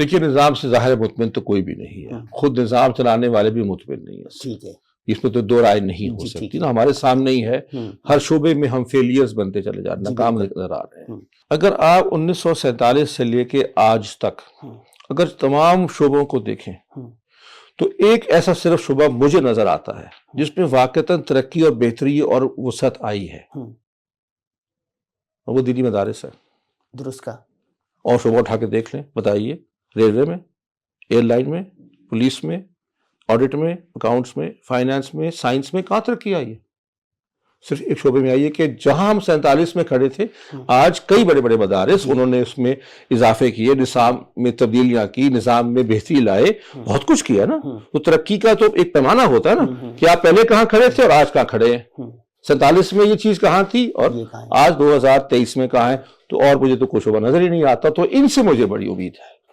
देखिए, निजाम से ज़ाहिर मुतमिन तो कोई भी नहीं है, खुद निजाम चलाने वाले भी मुतमिन नहीं है। ठीक है, इसमें तो दो राय नहीं हो सकती ना, हमारे सामने ही है। हर शोबे में हम फेलियर्स बनते चले जा रहे हैं, नाकाम नजर आ रहे हैं। अगर आप 1947 से लेके आज तक अगर तमाम शोबों को देखें तो एक ऐसा सिर्फ शोबा मुझे नजर आता है जिसमें वाकईतन तरक्की और बेहतरी और वसअत आई है, वो दीनी मदारिस है। दुरुस्त का और शोबा उठा के देख लें, बताइए, रेलवे में, एयरलाइन में, पुलिस में, ऑडिट में, अकाउंट्स में, फाइनेंस में, साइंस में, कहाँ तरक्की आई है? सिर्फ एक शोबे में आई है कि जहां हम 47 में खड़े थे, आज कई बड़े बड़े मदारिस उन्होंने उसमें इजाफे किए, निज़ाम में तब्दीलियां की, निज़ाम में बेहतरी लाए, बहुत कुछ किया ना। तो तरक्की का तो एक पैमाना होता है ना कि आप पहले कहाँ खड़े थे और आज कहाँ खड़े हैं। 47 में ये चीज कहाँ थी और आज 2023 में कहाँ है। तो और मुझे तो कोई शोबा नजर ही नहीं आता। तो इनसे मुझे बड़ी उम्मीद है।